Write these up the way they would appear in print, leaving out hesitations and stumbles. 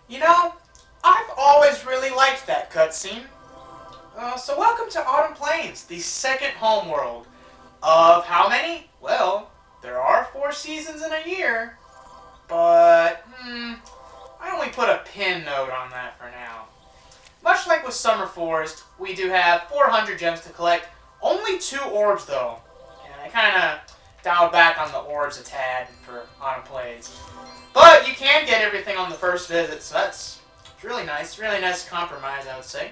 You know, I've always really liked that cutscene. So welcome to Autumn Plains, the second homeworld. Of how many? Well, there are 4 seasons in a year, but I only put a pin note on that for now. Much like with Summer Forest, we do have 400 gems to collect. Only 2 orbs though, and I kind of dialed back on the orbs a tad for Autumn Plains. But you can get everything on the first visit, so that's really nice. Really nice compromise, I would say.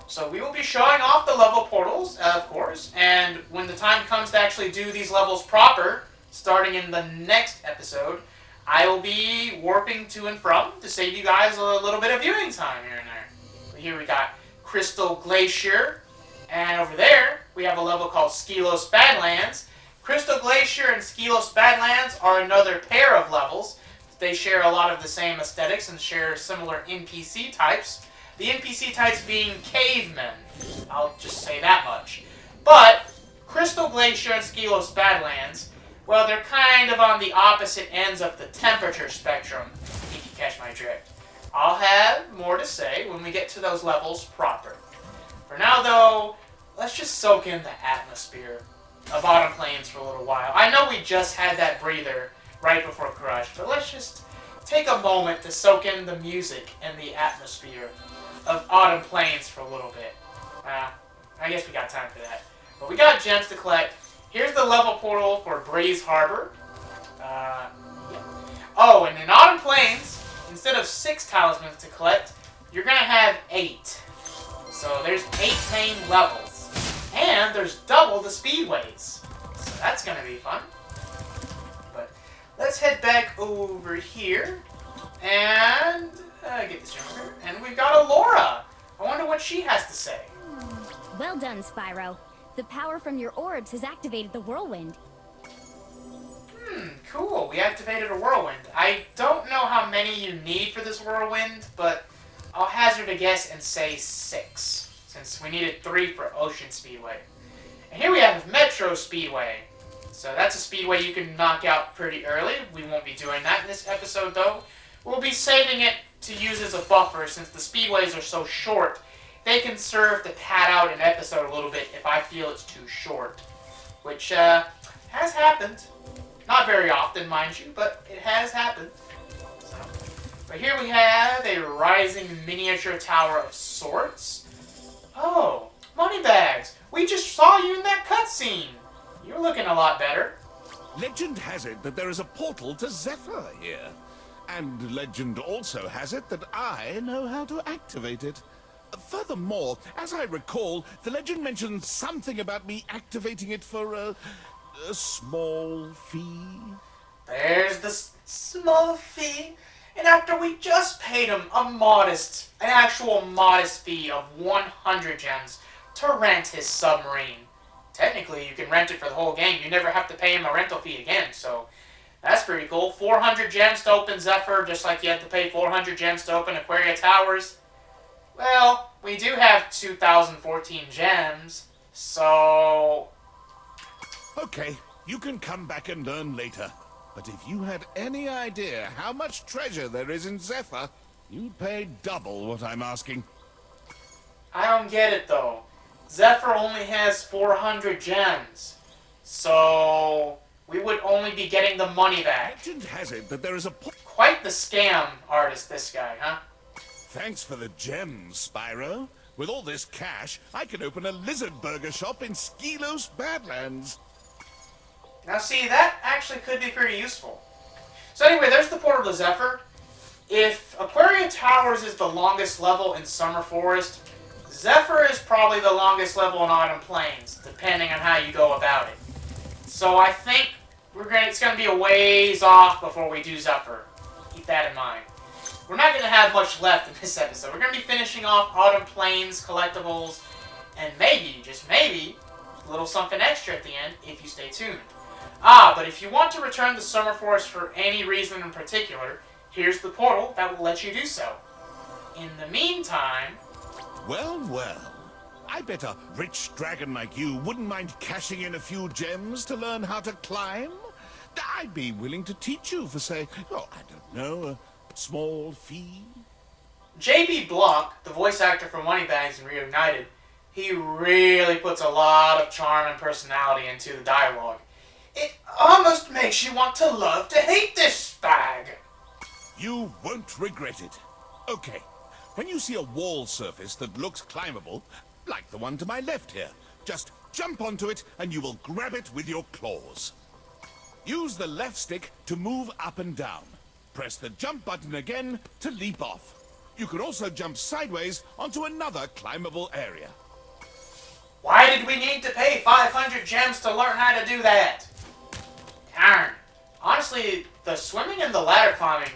So we will be showing off the level portals, of course, and when the time comes to actually do these levels proper, starting in the next episode, I will be warping to and from to save you guys a little bit of viewing time here and there. But here we got Crystal Glacier, and over there we have a level called Skelos Badlands. Crystal Glacier and Skelos Badlands are another pair of levels. They share a lot of the same aesthetics and share similar NPC types. The NPC types being cavemen. I'll just say that much. But Crystal Glacier and Skelos Badlands, well, they're kind of on the opposite ends of the temperature spectrum, if you catch my drift. I'll have more to say when we get to those levels proper. For now, though, let's just soak in the atmosphere of Autumn Plains for a little while. I know we just had that breather right before Crush, but let's just take a moment to soak in the music and the atmosphere of Autumn Plains for a little bit. I guess we got time for that. But we got gems to collect. Here's the level portal for Breeze Harbor. Yeah. Oh, and in Autumn Plains, instead of 6 talismans to collect, you're going to have 8. So there's 8 main levels. And there's double the speedways. So that's going to be fun. But let's head back over here and get this jumper. And we've got Alora. I wonder what she has to say. Well done, Spyro. The power from your orbs has activated the whirlwind. Cool. We activated a whirlwind. I don't know how many you need for this whirlwind, but I'll hazard a guess and say 6, since we needed 3 for Ocean Speedway. And here we have Metro Speedway. So that's a speedway you can knock out pretty early. We won't be doing that in this episode, though. We'll be saving it to use as a buffer, since the speedways are so short. They can serve to pad out an episode a little bit if I feel it's too short. Which has happened. Not very often, mind you, but it has happened. So, but here we have a rising miniature tower of sorts. Oh, Moneybags! We just saw you in that cutscene! You're looking a lot better. Legend has it that there is a portal to Zephyr here. And legend also has it that I know how to activate it. Furthermore, as I recall, the legend mentioned something about me activating it for a small fee. There's the small fee. And after we just paid him an actual modest fee of 100 gems to rent his submarine. Technically, you can rent it for the whole game. You never have to pay him a rental fee again, so that's pretty cool. 400 gems to open Zephyr, just like you had to pay 400 gems to open Aquaria Towers. Well, we do have 2014 gems, so... Okay, you can come back and learn later. But if you had any idea how much treasure there is in Zephyr, you'd pay double what I'm asking. I don't get it, though. Zephyr only has 400 gems, so we would only be getting the money back. Legend has it that there is a... Quite the scam artist, this guy, huh? Thanks for the gems, Spyro. With all this cash, I can open a lizard burger shop in Skelos Badlands. Now see, that actually could be pretty useful. So anyway, there's the portal to Zephyr. If Aquaria Towers is the longest level in Summer Forest, Zephyr is probably the longest level in Autumn Plains, depending on how you go about it. So I think it's going to be a ways off before we do Zephyr. Keep that in mind. We're not going to have much left in this episode. We're going to be finishing off Autumn Plains collectibles, and maybe, just maybe, a little something extra at the end if you stay tuned. But if you want to return to Summer Forest for any reason in particular, here's the portal that will let you do so. In the meantime... Well, well. I bet a rich dragon like you wouldn't mind cashing in a few gems to learn how to climb. I'd be willing to teach you for, say, I don't know, a small fee. J.B. Blanc, the voice actor for Moneybags and Reunited, he really puts a lot of charm and personality into the dialogue. It almost makes you want to love to hate this spag. You won't regret it. Okay, when you see a wall surface that looks climbable, like the one to my left here, just jump onto it and you will grab it with your claws. Use the left stick to move up and down. Press the jump button again to leap off. You can also jump sideways onto another climbable area. Why did we need to pay 500 gems to learn how to do that? Darn. Honestly, the swimming and the ladder climbing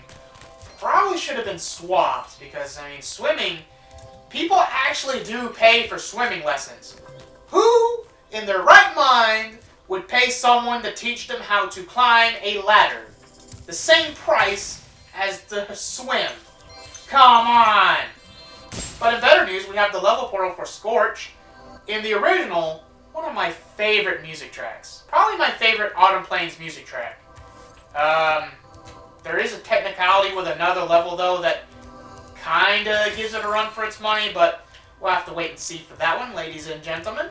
probably should have been swapped because, I mean, swimming, people actually do pay for swimming lessons. Who, in their right mind, would pay someone to teach them how to climb a ladder? The same price as to swim. Come on! But in better news, we have the level portal for Scorch. In the original, one of my favorite music tracks. Probably my favorite Autumn Plains music track. There is a technicality with another level, though, that kinda gives it a run for its money, but we'll have to wait and see for that one, ladies and gentlemen.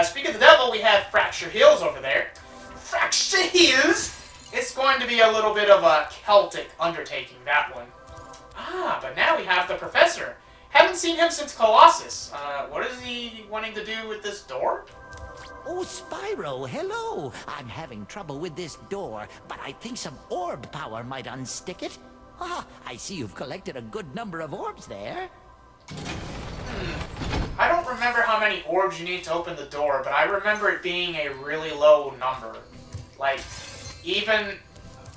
Speaking of the devil, we have Fracture Hills over there. Fracture Hills! It's going to be a little bit of a Celtic undertaking, that one. Ah, but now we have the Professor. Haven't seen him since Colossus. What is he wanting to do with this door? Oh, Spyro, hello. I'm having trouble with this door, but I think some orb power might unstick it. Ah, I see you've collected a good number of orbs there. I don't remember how many orbs you need to open the door, but I remember it being a really low number. Like, even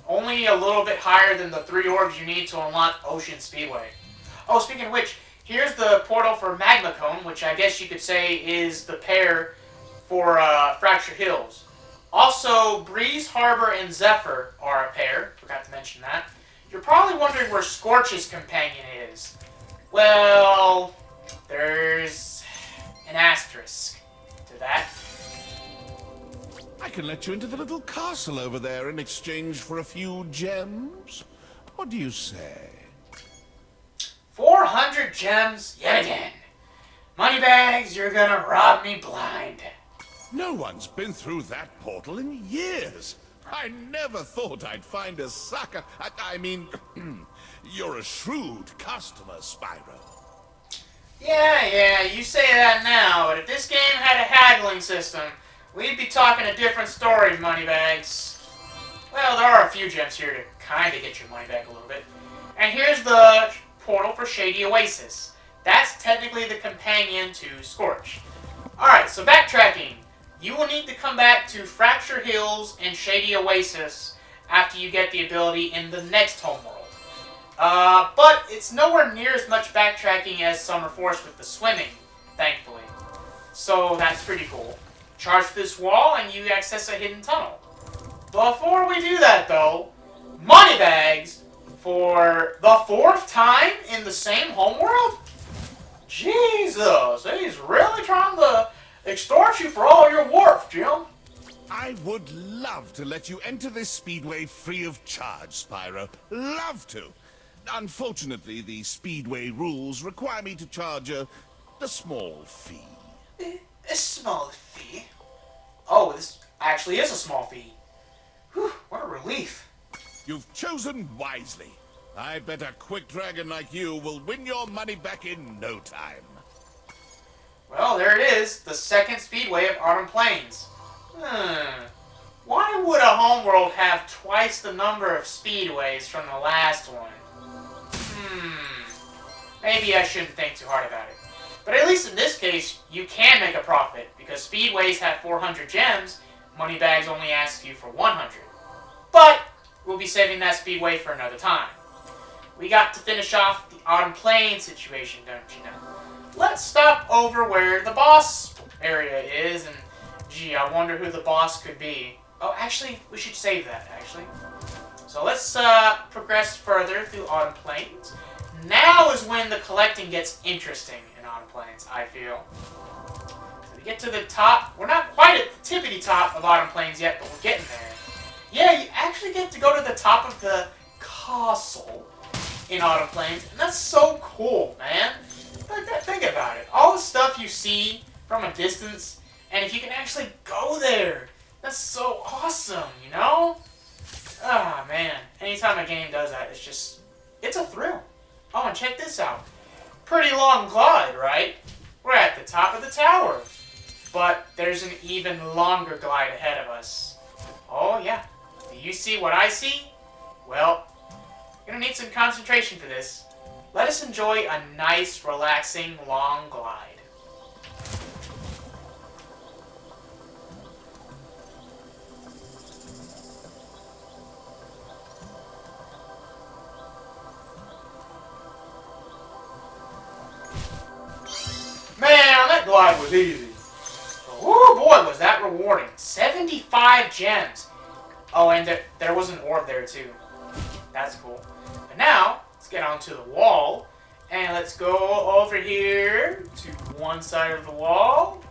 only a little bit higher than the 3 orbs you need to unlock Ocean Speedway. Oh, speaking of which, here's the portal for Magma Cone, which I guess you could say is the pair for Fracture Hills. Also, Breeze, Harbor, and Zephyr are a pair. Forgot to mention that. You're probably wondering where Scorch's companion is. Well, there's an asterisk to that. I can let you into the little castle over there in exchange for a few gems. What do you say? 400 gems yet again. Moneybags, you're gonna rob me blind. No one's been through that portal in years. I never thought I'd find a sucker. I mean, you're a shrewd customer, Spyro. Yeah, you say that now, but if this game had a haggling system, we'd be talking a different story, Moneybags. Well, there are a few gems here to kind of get your money back a little bit. And here's the portal for Shady Oasis. That's technically the companion to Scorch. Alright, so backtracking. You will need to come back to Fracture Hills and Shady Oasis after you get the ability in the next homeworld. But it's nowhere near as much backtracking as Summer Force with the swimming, thankfully. So that's pretty cool. Charge this wall and you access a hidden tunnel. Before we do that though, Moneybags, for the 4th time in the same homeworld? Jesus, he's really trying to extort you for all your warp, Jim. I would love to let you enter this speedway free of charge, Spyro. Love to. Unfortunately, the speedway rules require me to charge a small fee. A small fee? Oh, this actually is a small fee. Whew, what a relief. You've chosen wisely. I bet a quick dragon like you will win your money back in no time. Well, there it is, the second speedway of Autumn Plains. Why would a homeworld have twice the number of speedways from the last one? Maybe I shouldn't think too hard about it. But at least in this case, you can make a profit, because speedways have 400 gems, Moneybags only asks you for 100. But we'll be saving that speedway for another time. We got to finish off the Autumn Plains situation, don't you know? Let's stop over where the boss area is, and gee, I wonder who the boss could be. Oh, actually, we should save that, actually. So let's progress further through Autumn Plains. Now is when the collecting gets interesting in Autumn Plains, I feel. So we get to the top. We're not quite at the tippity top of Autumn Plains yet, but we're getting there. Yeah, you actually get to go to the top of the castle in Autumn Plains, and that's so cool, man. Think about it. All the stuff you see from a distance, and if you can actually go there, that's so awesome, you know? Ah, man. Anytime a game does that, it's a thrill. Oh, and check this out. Pretty long glide, right? We're at the top of the tower. But there's an even longer glide ahead of us. Oh, yeah. Do you see what I see? Well, you're gonna need some concentration for this. Let us enjoy a nice, relaxing, long glide. Man, that glide was easy. Oh boy, was that rewarding. 75 gems. Oh, and there was an orb there too. That's cool. But now, let's get onto the wall. And let's go over here to one side of the wall.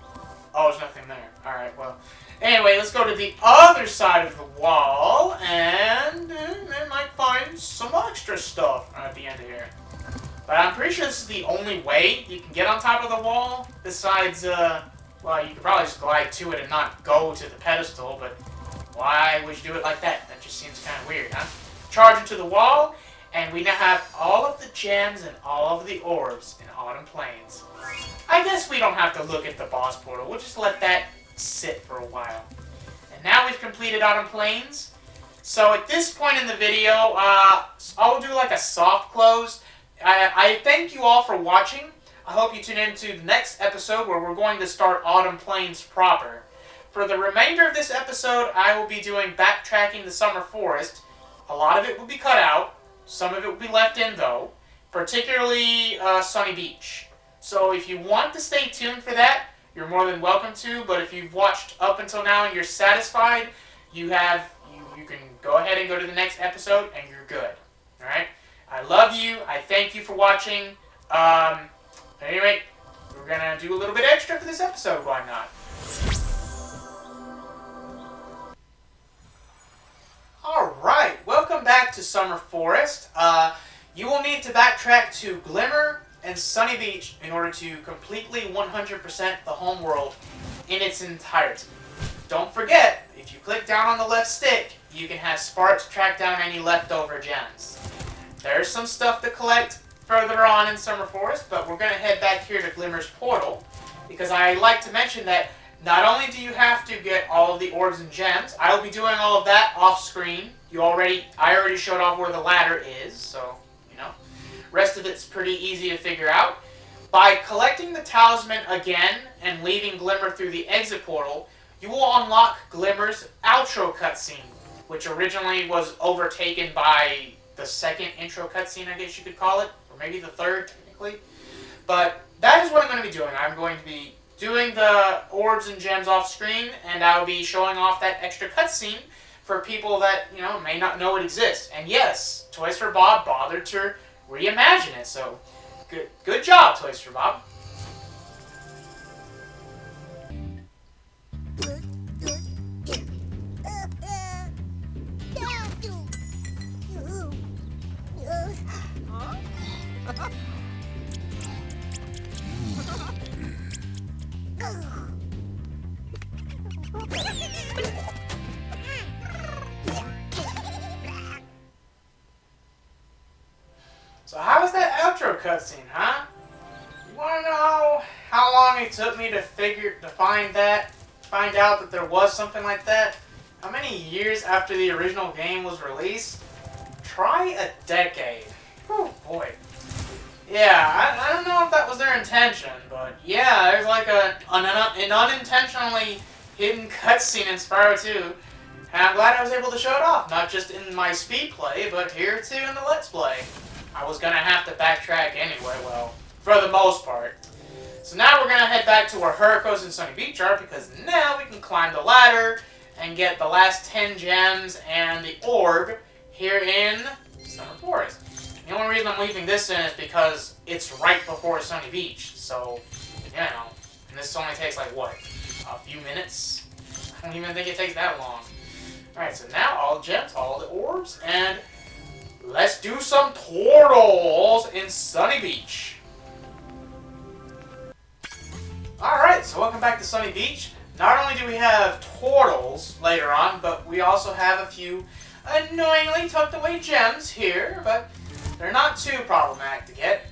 Oh, there's nothing there. Alright, well. Anyway, let's go to the other side of the wall. And I might find some extra stuff at the end of here. But I'm pretty sure this is the only way you can get on top of the wall. Besides, well, you could probably just glide to it and not go to the pedestal. But why would you do it like that? That just seems kind of weird, huh? Charge into the wall. And we now have all of the gems and all of the orbs in Autumn Plains. I guess we don't have to look at the boss portal. We'll just let that sit for a while. And now we've completed Autumn Plains. So at this point in the video, I'll do like a soft close. I thank you all for watching. I hope you tune in to the next episode where we're going to start Autumn Plains proper. For the remainder of this episode, I will be doing backtracking the Summer Forest. A lot of it will be cut out. Some of it will be left in, though, particularly Sunny Beach. So if you want to stay tuned for that, you're more than welcome to. But if you've watched up until now and you're satisfied, you can go ahead and go to the next episode, and you're good. All right? I love you. I thank you for watching. Anyway, we're gonna do a little bit extra for this episode. Why not? Alright, welcome back to Summer Forest. You will need to backtrack to Glimmer and Sunny Beach in order to completely 100% the homeworld in its entirety. Don't forget, if you click down on the left stick, you can have Sparks track down any leftover gems. There's some stuff to collect further on in Summer Forest, but we're going to head back here to Glimmer's portal, because I like to mention that not only do you have to get all of the orbs and gems, I will be doing all of that off screen. I already showed off where the ladder is, so, you know. Rest of it's pretty easy to figure out. By collecting the talisman again and leaving Glimmer through the exit portal, you will unlock Glimmer's outro cutscene, which originally was overtaken by the second intro cutscene, I guess you could call it, or maybe the third, technically. But that is what I'm going to be doing. I'm going to be doing the orbs and gems off screen, and I'll be showing off that extra cutscene for people that, you know, may not know it exists. And yes, Toys for Bob bothered to reimagine it, so good job, Toys for Bob. So how was that outro cutscene, huh? You wanna know how long it took me to find out that there was something like that? How many years after the original game was released? Try a decade. Oh boy. Yeah, I don't know if that was their intention, but yeah, there's like an unintentionally hidden cutscene in Spyro 2. And I'm glad I was able to show it off, not just in my speed play, but here too in the Let's Play. I was gonna have to backtrack anyway, well, for the most part. So now we're gonna head back to where Hurricos and Sunny Beach are, because now we can climb the ladder and get the last 10 gems and the orb here in Summer Forest. The only reason I'm leaving this in is because it's right before Sunny Beach, so, you know, and this only takes like, what, a few minutes? I don't even think it takes that long. Alright, so now all the gems, all the orbs, and let's do some turtles in Sunny Beach. Alright, so welcome back to Sunny Beach. Not only do we have turtles later on, but we also have a few annoyingly tucked away gems here, but they're not too problematic to get.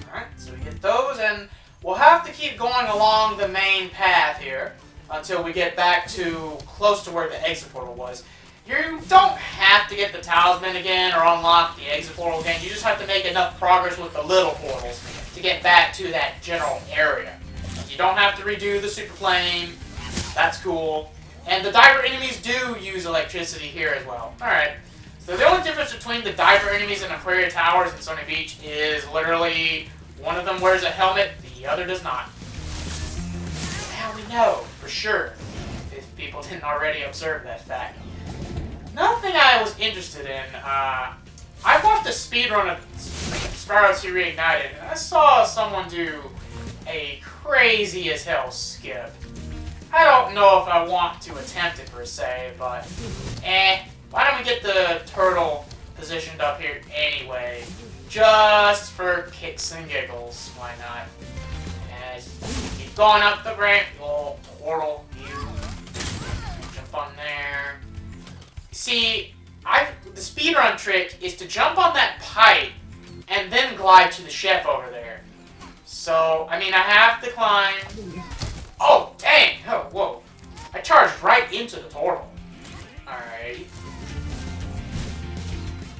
Alright, so we get those, and we'll have to keep going along the main path here until we get back to close to where the exit portal was. You don't have to get the talisman again or unlock the exit portal again. You just have to make enough progress with the little portals to get back to that general area. You don't have to redo the super flame. That's cool. And the diver enemies do use electricity here as well. Alright. So the only difference between the diver enemies and Aquaria Towers in Sunny Beach is literally one of them wears a helmet, the other does not. Now we know for sure, if people didn't already observe that fact. Another thing I was interested in, I watched a speedrun of Spyro 2 Reignited, and I saw someone do a crazy as hell skip. I don't know if I want to attempt it per se, but why don't we get the turtle positioned up here anyway? Just for kicks and giggles, why not? And keep going up the ramp, you little turtle, you. Jump on there. See, the speedrun trick is to jump on that pipe and then glide to the chef over there. So, I mean, I have to climb. Oh, dang! Oh, whoa. I charged right into the turtle. Alrighty.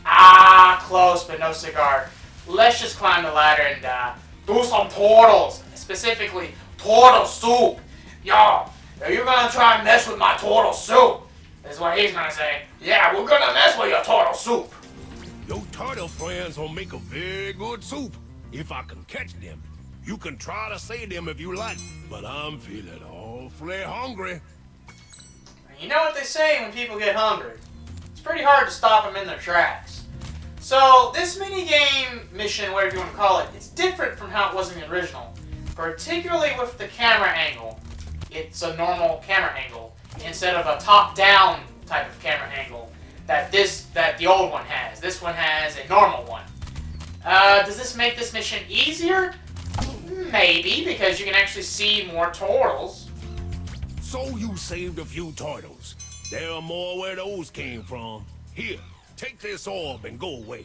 Ah, close, but no cigar. Let's just climb the ladder and do some turtles. Specifically, turtle soup. Yo, are you gonna try and mess with my turtle soup? Is what he's gonna say. Yeah, we're gonna mess with your turtle soup. Your turtle friends will make a very good soup. If I can catch them. You can try to save them if you like, but I'm feeling awfully hungry. You know what they say when people get hungry. It's pretty hard to stop them in their tracks. So, this minigame mission, whatever you want to call it, it's different from how it was in the original. Particularly with the camera angle. It's a normal camera angle, instead of a top-down type of camera angle that the old one has. This one has a normal one. Does this make this mission easier? Maybe, because you can actually see more turtles. So you saved a few turtles. There are more where those came from. Here, take this orb and go away.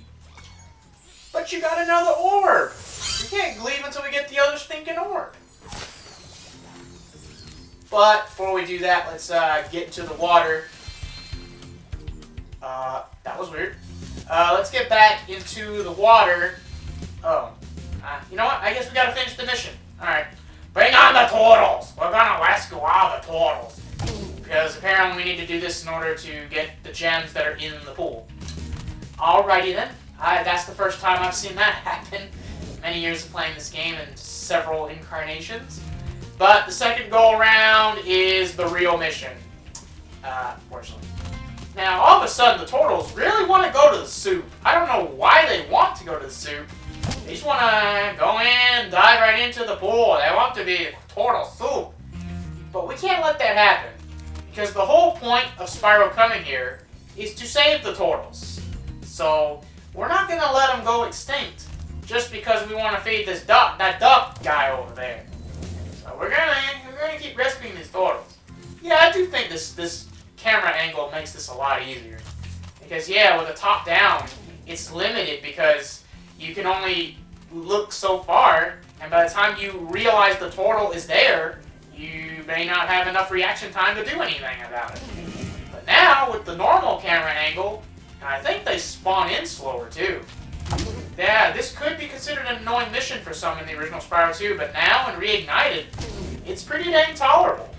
But you got another orb. We can't leave until we get the other stinking orb. But before we do that, let's get into the water. That was weird. Let's get back into the water. Oh. You know what? I guess we gotta finish the mission. Alright. Bring on the turtles! We're gonna rescue all the turtles. Because apparently we need to do this in order to get the gems that are in the pool. Alrighty then. That's the first time I've seen that happen. Many years of playing this game and several incarnations. But the second go around is the real mission. Fortunately. Now, all of a sudden, the turtles really want to go to the soup. I don't know why they want to go to the soup. They just want to go in, dive right into the pool. They want to be turtle soup. But we can't let that happen. Because the whole point of Spyro coming here is to save the turtles. So, we're not going to let them go extinct. Just because we want to feed this duck, that duck guy over there. So we're gonna keep rescuing these turtles. Yeah, I do think this camera angle makes this a lot easier. Because yeah, with a top down, it's limited because you can only look so far, and by the time you realize the turtle is there, you may not have enough reaction time to do anything about it. But now, with the normal camera angle, I think they spawn in slower too. Yeah, this could be considered an annoying mission for some in the original Spyro 2, but now in Reignited, it's pretty dang tolerable.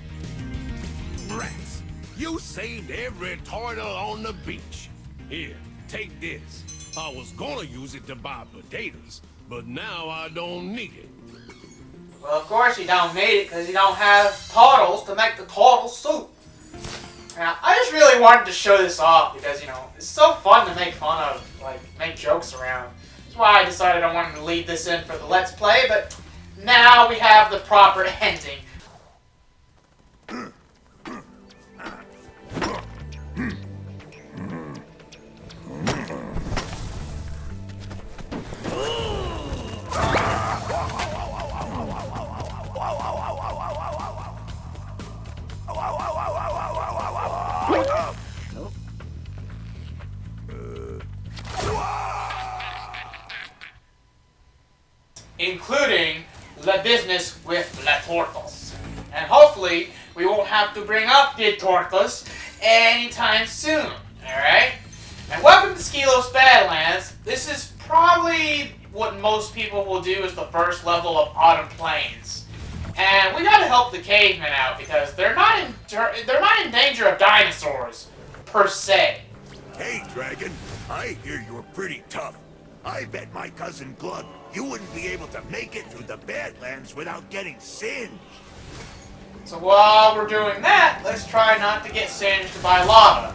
Rats, you saved every turtle on the beach. Here, take this. I was gonna use it to buy potatoes, but now I don't need it. Well, of course you don't need it, because you don't have turtles to make the turtle soup. Now, I just really wanted to show this off, because, you know, it's so fun to make fun of, like, make jokes around. That's why I decided I wanted to leave this in for the Let's Play, but now we have the proper ending. including the business with the tortoise. And hopefully, we won't have to bring up the tortoise anytime soon, alright? And welcome to Skelos Badlands. This is probably what most people will do as the first level of Autumn Plains. And we gotta help the cavemen out because they're not in danger of dinosaurs, per se. Hey, Dragon, I hear you're pretty tough. I bet my cousin Glug you wouldn't be able to make it through the Badlands without getting singed. So while we're doing that, let's try not to get singed by lava.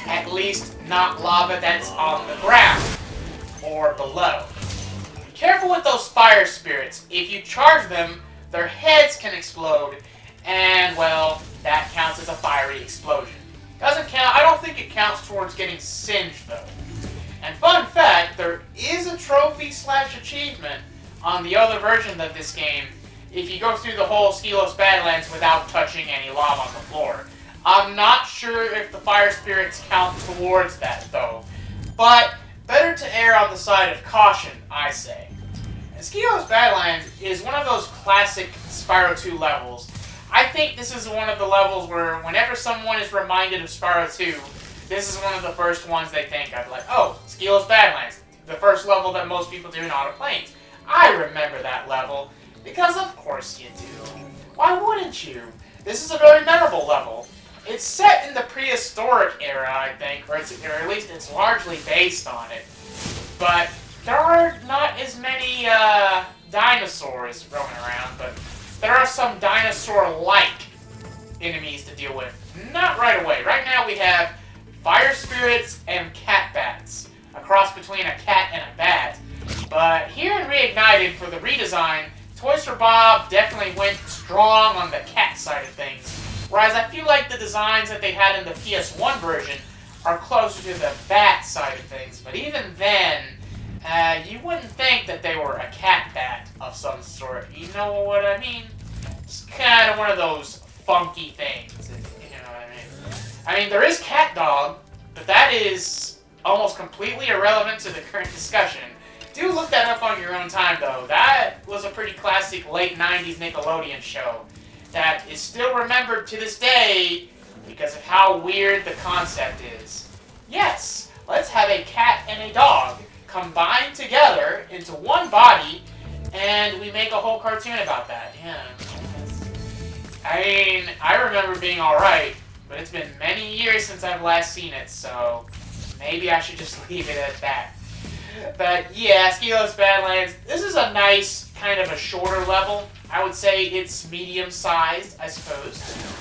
At least not lava that's on the ground or below. Be careful with those fire spirits. If you charge them, their heads can explode, and well, that counts as a fiery explosion. Doesn't count. I don't think it counts towards getting singed though. And fun fact, there is a trophy/achievement on the other version of this game if you go through the whole Skelos Badlands without touching any lava on the floor. I'm not sure if the fire spirits count towards that though, but better to err on the side of caution, I say. And Skelos Badlands is one of those classic Spyro 2 levels. I think this is one of the levels where whenever someone is reminded of Spyro 2, this is one of the first ones they think of, like, oh, Skelos Badlands, the first level that most people do in Autumn Plains. I remember that level, because of course you do. Why wouldn't you? This is a very memorable level. It's set in the prehistoric era, I think, or at least it's largely based on it. But there are not as many dinosaurs roaming around, but there are some dinosaur-like enemies to deal with. Not right away. Right now we have fire spirits and cat bats. A cross between a cat and a bat. But here in Reignited, for the redesign, Toys for Bob definitely went strong on the cat side of things. Whereas I feel like the designs that they had in the PS1 version are closer to the bat side of things. But even then, you wouldn't think that they were a cat bat of some sort. You know what I mean? It's kind of one of those funky things, if you know what I mean. I mean, there is cat dog, but that is almost completely irrelevant to the current discussion. Do look that up on your own time, though. That was a pretty classic late 90s Nickelodeon show that is still remembered to this day because of how weird the concept is. Yes, let's have a cat and a dog combined together into one body, and we make a whole cartoon about that. Yeah. I mean, I remember being alright, but it's been many years since I've last seen it, so maybe I should just leave it at that. But yeah, Skelos Badlands, this is a nice, kind of a shorter level. I would say it's medium-sized, I suppose.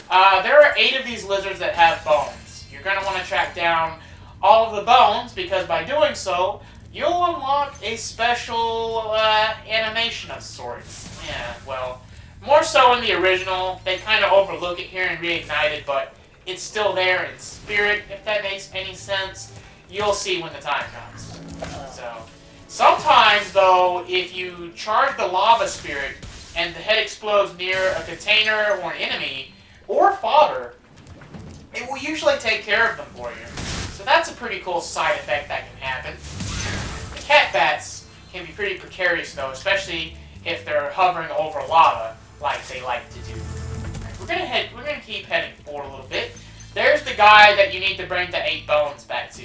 There are 8 of these lizards that have bones. You're going to want to track down all of the bones, because by doing so, you'll unlock a special animation of sorts. Yeah, well, more so in the original. They kind of overlook it here in Reignited, but it's still there in spirit, if that makes any sense. You'll see when the time comes. So, sometimes, though, if you charge the lava spirit and the head explodes near a container or an enemy, or fodder, it will usually take care of them for you. So that's a pretty cool side effect that can happen. The cat bats can be pretty precarious, though, especially if they're hovering over lava, like they like to do. We're gonna keep heading forward a little bit. There's the guy that you need to bring the 8 bones back to.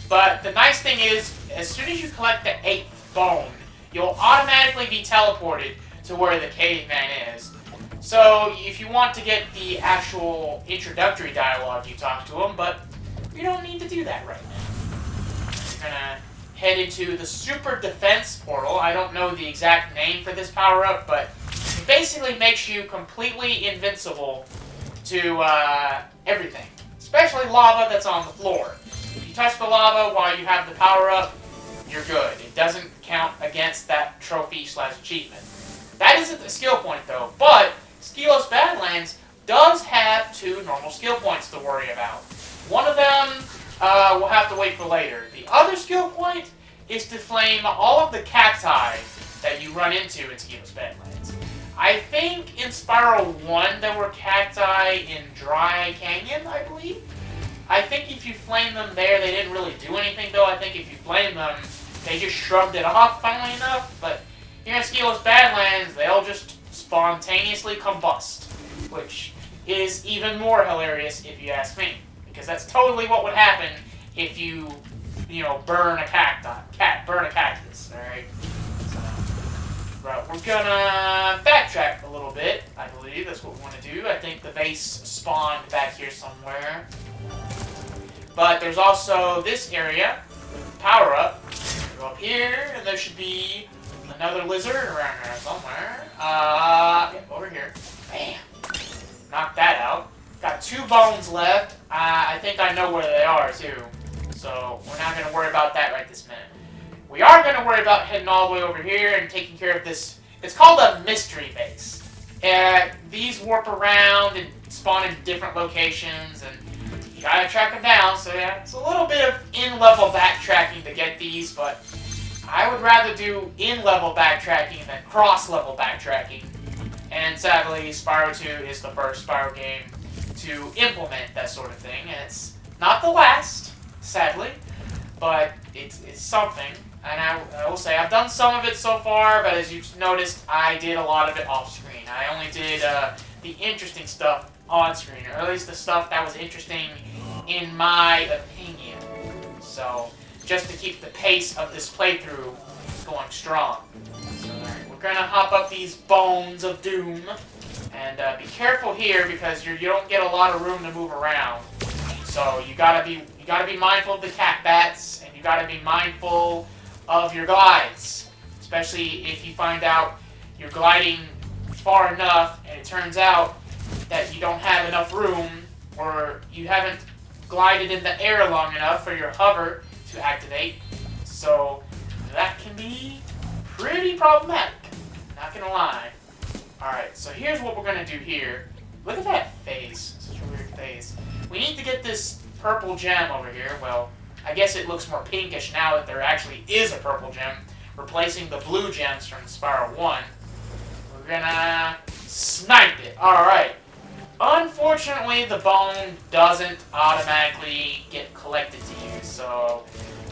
But the nice thing is, as soon as you collect the 8th bone, you'll automatically be teleported to where the caveman is. So if you want to get the actual introductory dialogue, you talk to him, but you don't need to do that right now. You're gonna head into the Super Defense Portal. I don't know the exact name for this power-up, but it basically makes you completely invincible to everything, especially lava that's on the floor. If you touch the lava while you have the power-up, you're good. It doesn't count against that trophy/achievement. That isn't the skill point, though, but Skelos Badlands does have 2 normal skill points to worry about. One of them we'll have to wait for later. The other skill point is to flame all of the cacti that you run into in Skelos Badlands. I think in Spyro 1 there were cacti in Dry Canyon, I believe. I think if you flame them there, they didn't really do anything, though. I think if you flame them, they just shrugged it off, funnily enough. But here in Skelos Badlands, they'll just spontaneously combust, which is even more hilarious if you ask me, because that's totally what would happen if you burn a cactus, alright? Right, we're gonna backtrack a little bit, I believe. That's what we want to do. I think the base spawned back here somewhere. But there's also this area, power up. Go up here, and there should be another lizard around there somewhere. Yeah, over here. Bam. Knock that out. Got 2 bones left. I think I know where they are, too. So, we're not gonna worry about that right this minute. We are going to worry about heading all the way over here and taking care of this. It's called a mystery base. These warp around and spawn in different locations, and you gotta track them down. So yeah, it's a little bit of in-level backtracking to get these, but I would rather do in-level backtracking than cross-level backtracking. And sadly, Spyro 2 is the first Spyro game to implement that sort of thing. And it's not the last, sadly, but it's something. And I will say, I've done some of it so far, but as you've noticed, I did a lot of it off-screen. I only did the interesting stuff on-screen, or at least the stuff that was interesting in my opinion. So, just to keep the pace of this playthrough going strong. So, we're gonna hop up these bones of doom, and be careful here because you don't get a lot of room to move around. So you gotta be mindful of the cat bats, and you gotta be mindful of your glides, especially if you find out you're gliding far enough and it turns out that you don't have enough room, or you haven't glided in the air long enough for your hover to activate. So that can be pretty problematic, not gonna lie. Alright, so here's what we're gonna do here. Look at that face, such a weird face. We need to get this purple gem over here. Well, I guess it looks more pinkish now that there actually is a purple gem, replacing the blue gems from Spyro 1. We're gonna snipe it. Alright. Unfortunately, the bone doesn't automatically get collected to you, so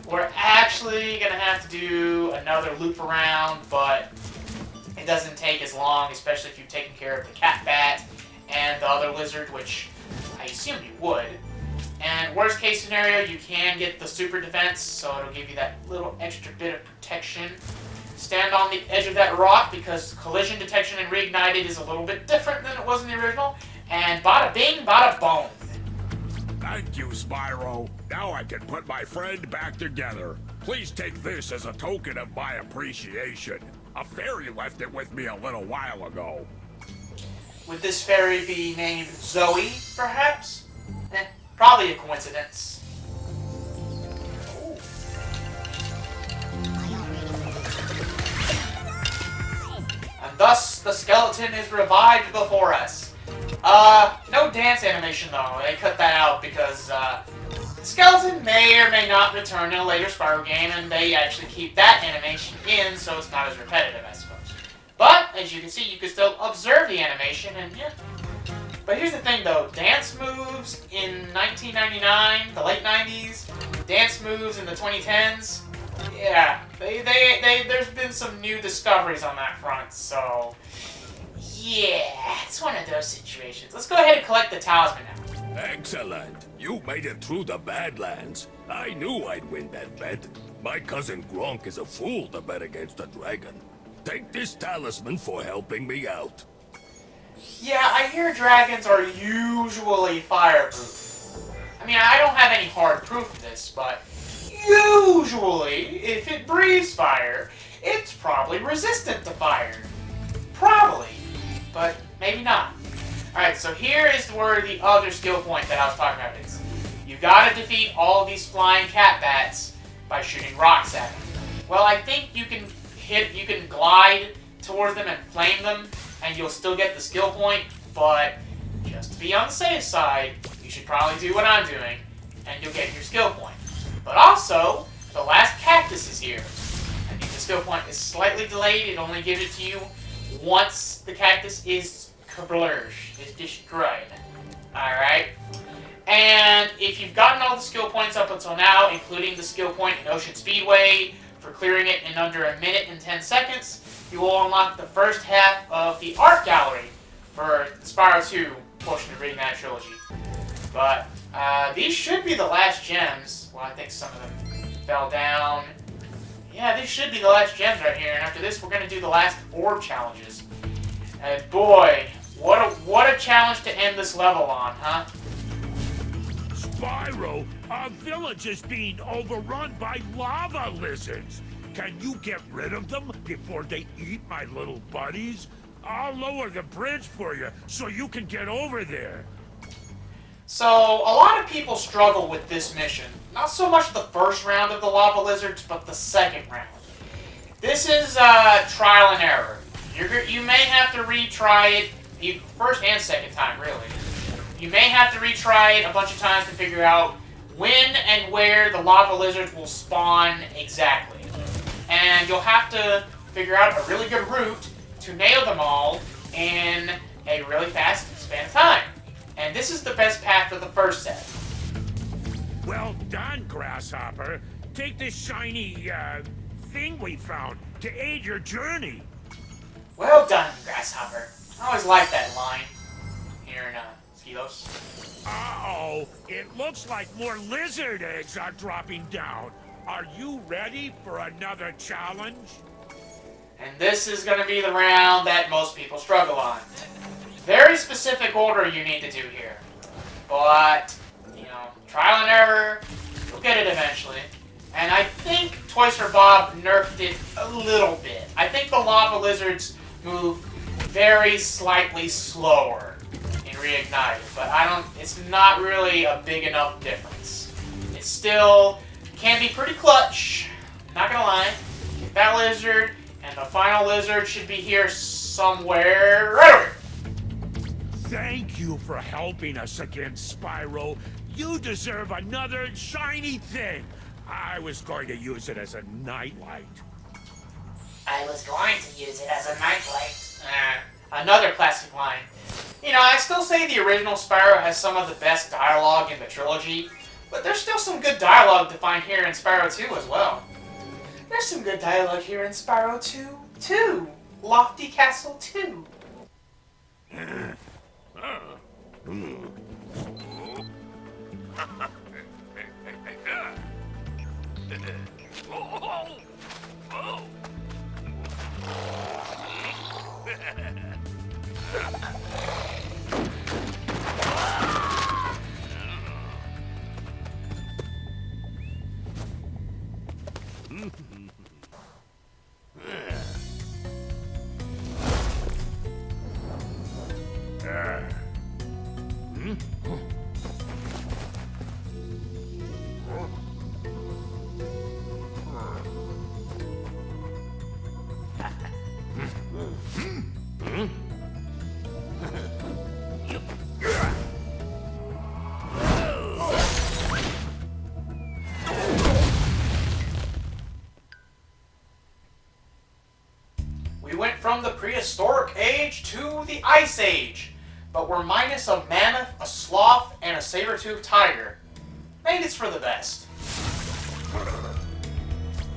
we're actually gonna have to do another loop around, but it doesn't take as long, especially if you've taken care of the cat bat and the other lizard, which I assume you would. And worst case scenario, you can get the super defense, so it'll give you that little extra bit of protection. Stand on the edge of that rock, because collision detection and reignited is a little bit different than it was in the original. And bada bing, bada boom. Thank you, Spyro. Now I can put my friend back together. Please take this as a token of my appreciation. A fairy left it with me a little while ago. Would this fairy be named Zoe, perhaps? Probably a coincidence. Ooh. And thus, the skeleton is revived before us. No dance animation though. They cut that out because, the skeleton may or may not return in a later Spyro game, and they actually keep that animation in so it's not as repetitive, I suppose. But, as you can see, you can still observe the animation, and yeah. But here's the thing though, dance moves in 1999, the late 90s, dance moves in the 2010s, yeah, there's been some new discoveries on that front, so yeah, it's one of those situations. Let's go ahead and collect the talisman now. Excellent. You made it through the Badlands. I knew I'd win that bet. My cousin Gronk is a fool to bet against a dragon. Take this talisman for helping me out. Yeah, I hear dragons are usually fireproof. I mean, I don't have any hard proof of this, but usually, if it breathes fire, it's probably resistant to fire. Probably, but maybe not. Alright, so here is where the other skill point that I was talking about is. You gotta defeat all of these flying cat bats by shooting rocks at them. Well, I think you can glide towards them and flame them, and you'll still get the skill point, but just to be on the safe side, you should probably do what I'm doing, and you'll get your skill point. But also, the last cactus is here. I think the skill point is slightly delayed. It only gives it to you once the cactus is kablursh, is destroyed. Alright? And if you've gotten all the skill points up until now, including the skill point in Ocean Speedway, For clearing it in under a minute and 10 seconds, you will unlock the first half of the art gallery for the Spyro 2 portion of Ring That Trilogy. But these should be the last gems. Well, I think some of them fell down. Yeah, these should be the last gems right here. And after this, we're going to do the last orb challenges. And boy, what a challenge to end this level on, huh? Spyro, our village is being overrun by lava lizards. Can you get rid of them before they eat my little buddies? I'll lower the bridge for you so you can get over there. So, a lot of people struggle with this mission. Not so much the first round of the lava lizards, but the second round. This is trial and error. You may have to retry it, first and second time, really. You may have to retry it a bunch of times to figure out when and where the lava lizards will spawn exactly. And you'll have to figure out a really good route to nail them all in a really fast span of time. And this is the best path for the first set. Well done, Grasshopper. Take this shiny, thing we found to aid your journey. Well done, Grasshopper. I always like that line here in Skilos. Uh-oh, it looks like more lizard eggs are dropping down. Are you ready for another challenge? And this is going to be the round that most people struggle on. Very specific order you need to do here. But, trial and error, you'll get it eventually. And I think Toys for Bob nerfed it a little bit. I think the lava lizards move very slightly slower in Reignited, but it's not really a big enough difference. It still can be pretty clutch, not gonna lie. Get that lizard, and the final lizard should be here somewhere right over here. Thank you for helping us against Spyro. You deserve another shiny thing. I was going to use it as a nightlight. I was going to use it as a nightlight. Another classic line. I still say the original Spyro has some of the best dialogue in the trilogy, but there's still some good dialogue to find here in Spyro 2 as well. There's some good dialogue here in Spyro 2, too. Lofty Castle 2. We went from the prehistoric age to the Ice Age, but we're minus a mammoth, a sloth, and a saber-toothed tiger. Maybe it's for the best.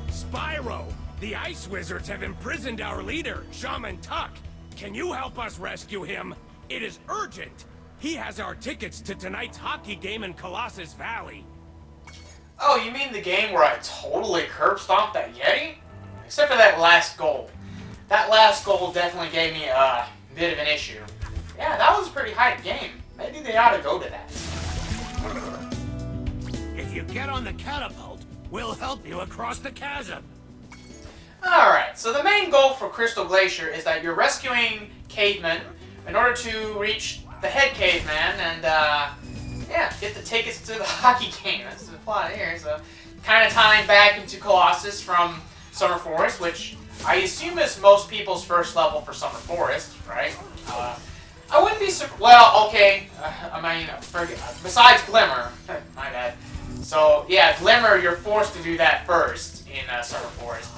Spyro, the Ice Wizards have imprisoned our leader, Shaman Tuck. Can you help us rescue him? It is urgent. He has our tickets to tonight's hockey game in Colossus Valley. Oh, you mean the game where I totally curb stomped that Yeti? Except for that last goal. That last goal definitely gave me a bit of an issue. Yeah, that was a pretty hype game. Maybe they ought to go to that. If you get on the catapult, we'll help you across the chasm. Alright, so the main goal for Crystal Glacier is that you're rescuing cavemen in order to reach the head caveman and, get the tickets to the hockey game. That's the plot here, so kind of tying back into Colossus from Summer Forest, which I assume is most people's first level for Summer Forest, right? I wouldn't be well, okay, besides Glimmer, my bad. So, yeah, Glimmer, you're forced to do that first in Summer Forest,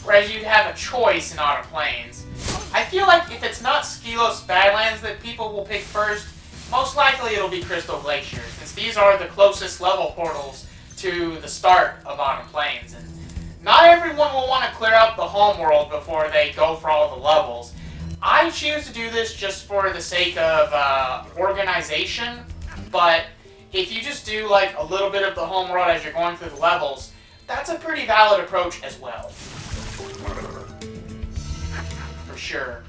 whereas you'd have a choice in Autumn Plains. I feel like if it's not Skelos Badlands that people will pick first, most likely it'll be Crystal Glacier, since these are the closest level portals to the start of Autumn Plains, and not everyone will want to clear out the homeworld before they go for all the levels. I choose to do this just for the sake of organization, but if you just do like a little bit of the homeworld as you're going through the levels, that's a pretty valid approach as well. For sure.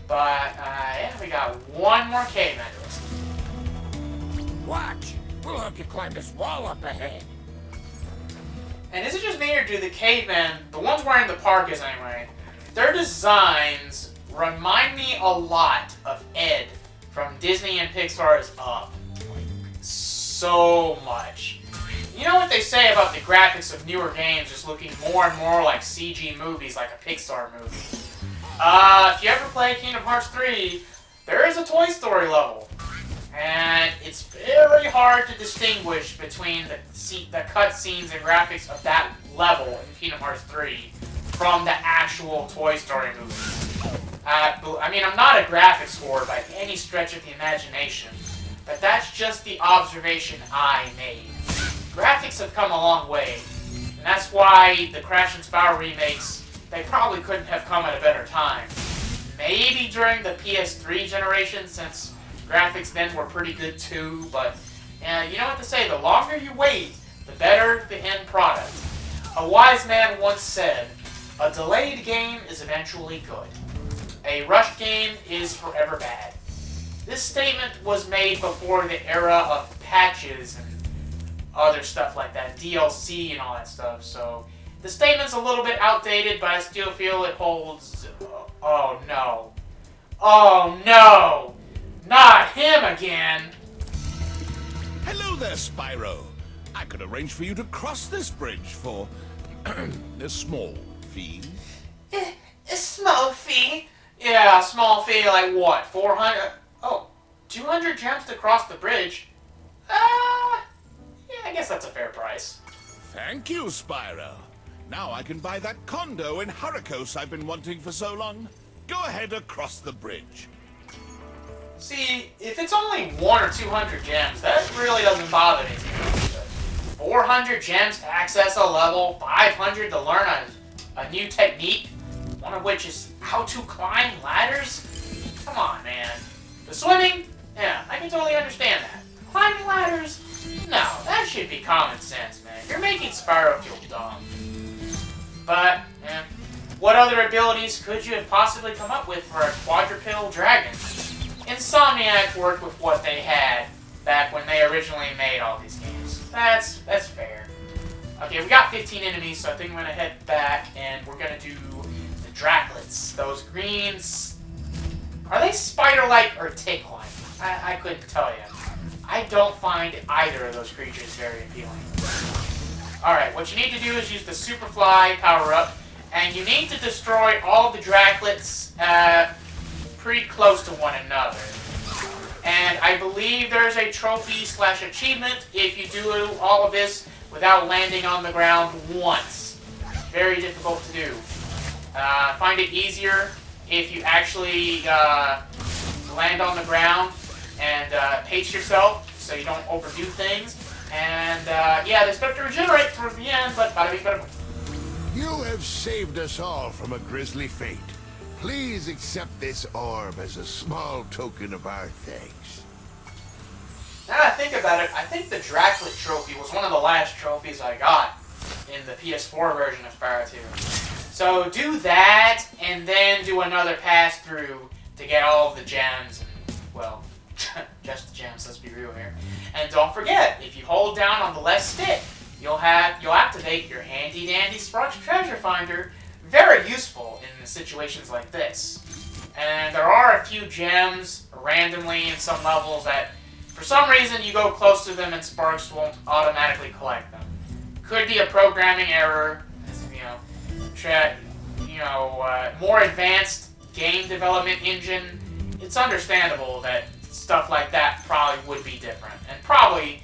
But, yeah, we got one more caveman to listen. Watch! We'll have to climb this wall up ahead. And is it just me, or do the cavemen, the ones wearing the parkas anyway, their designs remind me a lot of Ed from Disney and Pixar's Up. Like, so much. You know what they say about the graphics of newer games just looking more and more like CG movies, like a Pixar movie? If you ever play Kingdom Hearts 3, there is a Toy Story level. And it's very hard to distinguish between the cutscenes and graphics of that level in Kingdom Hearts 3 from the actual Toy Story movie. I mean, I'm not a graphics whore by any stretch of the imagination, but that's just the observation I made. Graphics have come a long way, and that's why the Crash and Spyro remakes, they probably couldn't have come at a better time. Maybe during the PS3 generation, since graphics then were pretty good too, but you know what to say, the longer you wait, the better the end product. A wise man once said, a delayed game is eventually good. A rushed game is forever bad. This statement was made before the era of patches and other stuff like that, DLC and all that stuff, so the statement's a little bit outdated, but I still feel it holds... Oh no. Oh no! Not him again! Hello there, Spyro. I could arrange for you to cross this bridge for a small fee. A small fee? Yeah, a small fee like what? 400? Oh, 200 gems to cross the bridge? Yeah, I guess that's a fair price. Thank you, Spyro. Now I can buy that condo in Hurricos I've been wanting for so long. Go ahead across the bridge. See, if it's only 1 or 200 gems, that really doesn't bother me too much. 400 gems to access a level, 500 to learn a new technique, one of which is how to climb ladders? Come on, man. The swimming? Yeah, I can totally understand that. Climbing ladders? No, that should be common sense, man. You're making Spyro feel dumb. But, what other abilities could you have possibly come up with for a quadrupedal dragon? Insomniac worked with what they had back when they originally made all these games. That's fair. Okay, we got 15 enemies, so I think I'm gonna head back and we're gonna do the Draclets. Those greens. Are they spider-like or tick-like? I couldn't tell you. I don't find either of those creatures very appealing. Alright, what you need to do is use the Superfly power-up, and you need to destroy all the Draclets pretty close to one another. And I believe there's a trophy/achievement if you do all of this without landing on the ground once. Very difficult to do. Find it easier if you actually land on the ground and pace yourself so you don't overdo things. And yeah, they expect to regenerate towards the end, but bada bing, bada boom. You have saved us all from a grisly fate. Please accept this orb as a small token of our thanks. Now that I think about it, I think the Draclet trophy was one of the last trophies I got in the PS4 version of Spyro 2. So do that, and then do another pass-through to get all of the gems, and, well, just the gems, let's be real here. And don't forget, if you hold down on the left stick, you'll activate your handy-dandy Sparks Treasure Finder. Very useful in situations like this. And there are a few gems randomly in some levels that, for some reason, you go close to them and Sparks won't automatically collect them. Could be a programming error, more advanced game development engine. It's understandable that stuff like that probably would be different, and probably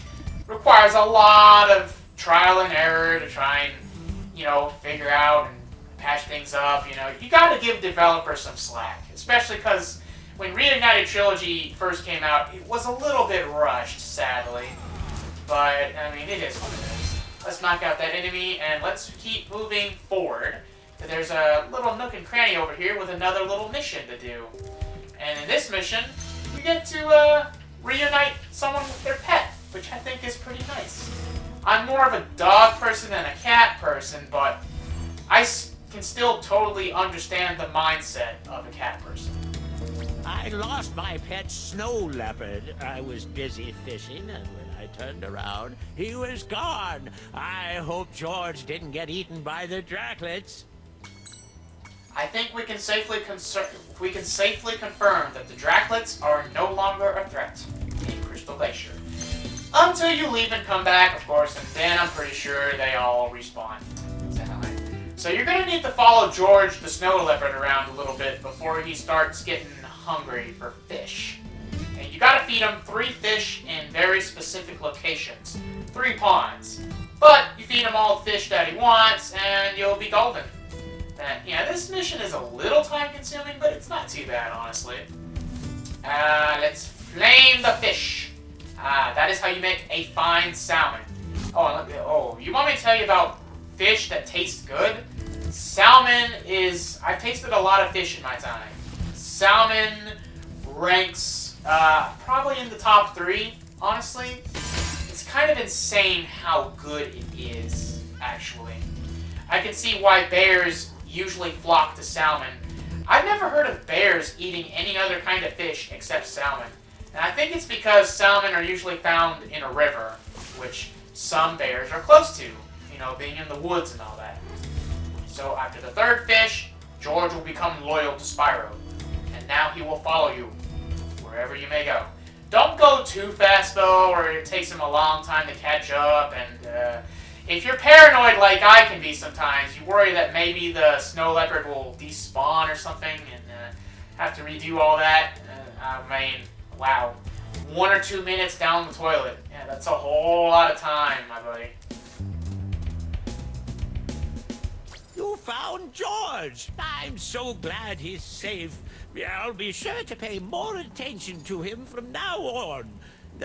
requires a lot of trial and error to try and, figure out and patch things up. You gotta give developers some slack, especially because when Reignited Trilogy first came out, it was a little bit rushed, sadly. But, I mean, it is what it is. Let's knock out that enemy, and let's keep moving forward. There's a little nook and cranny over here with another little mission to do. And in this mission, you get to reunite someone with their pet, which I think is pretty nice. I'm more of a dog person than a cat person, but I can still totally understand the mindset of a cat person. I lost my pet snow leopard. I was busy fishing, and when I turned around, he was gone. I hope George didn't get eaten by the Draclets. I think we can safely confirm that the Draclets are no longer a threat in Crystal Glacier. Until you leave and come back, of course, and then I'm pretty sure they all respawn. So you're going to need to follow George the snow leopard around a little bit before he starts getting hungry for fish. And you got to feed him 3 fish in very specific locations. 3 ponds. But you feed him all the fish that he wants and you'll be golden. Yeah, this mission is a little time consuming, but it's not too bad, honestly. Let's flame the fish. That is how you make a fine salmon. Oh, you want me to tell you about fish that taste good? Salmon is... I've tasted a lot of fish in my time. Salmon ranks probably in the top 3, honestly. It's kind of insane how good it is, actually. I can see why bears usually flock to salmon. I've never heard of bears eating any other kind of fish except salmon. And I think it's because salmon are usually found in a river, which some bears are close to, you know, being in the woods and all that. So after the 3rd fish, George will become loyal to Spyro. And now he will follow you, wherever you may go. Don't go too fast, though, or it takes him a long time to catch up, and if you're paranoid like I can be sometimes, you worry that maybe the snow leopard will despawn or something and have to redo all that. I mean, wow. 1 or 2 minutes down the toilet. Yeah, that's a whole lot of time, my buddy. You found George! I'm so glad he's safe. I'll be sure to pay more attention to him from now on.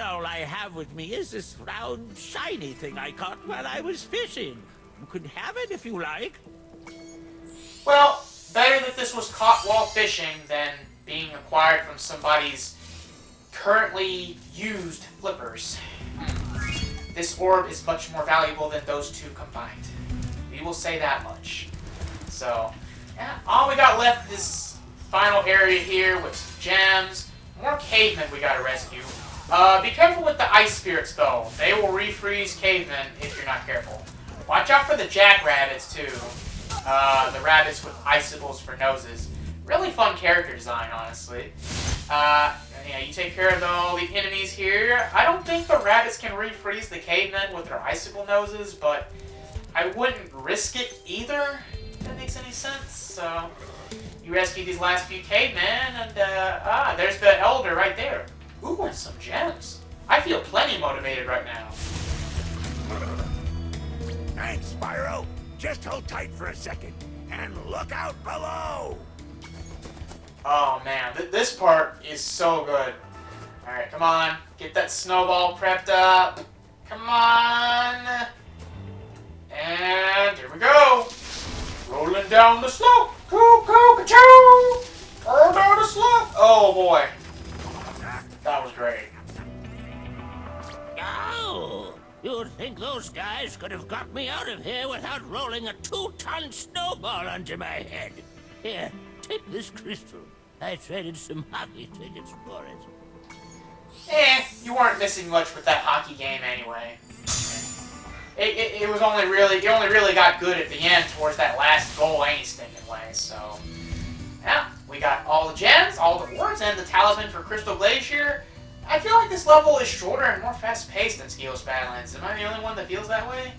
All I have with me is this round, shiny thing I caught while I was fishing. You can have it if you like. Well, better that this was caught while fishing than being acquired from somebody's currently used flippers. This orb is much more valuable than those 2 combined. We will say that much. So, yeah, all we got left is this final area here with some gems, more cavemen we gotta rescue. Be careful with the ice spirits, though. They will refreeze cavemen if you're not careful. Watch out for the jackrabbits, too. The rabbits with icicles for noses. Really fun character design, honestly. Yeah, you take care of all the enemies here. I don't think the rabbits can refreeze the cavemen with their icicle noses, but I wouldn't risk it either, if that makes any sense. So, you rescue these last few cavemen, and there's the elder right there. Ooh, and some gems. I feel plenty motivated right now. Thanks, Spyro. Just hold tight for a second, and look out below! Oh man, this part is so good. Alright, come on. Get that snowball prepped up. Come on. And here we go. Rolling down the slope. Coo, coo, ka-choo. Roll down the slope. Oh boy. That was great. Oh! You'd think those guys could have got me out of here without rolling a 2-ton snowball onto my head. Here, take this crystal. I traded some hockey tickets for it. You weren't missing much with that hockey game anyway. It was only really got good at the end towards that last goal any stinking way, so. Yeah, we got all the gems, all the orbs, and the talisman for Crystal Glacier. I feel like this level is shorter and more fast-paced than Skios Badlands. Am I the only one that feels that way?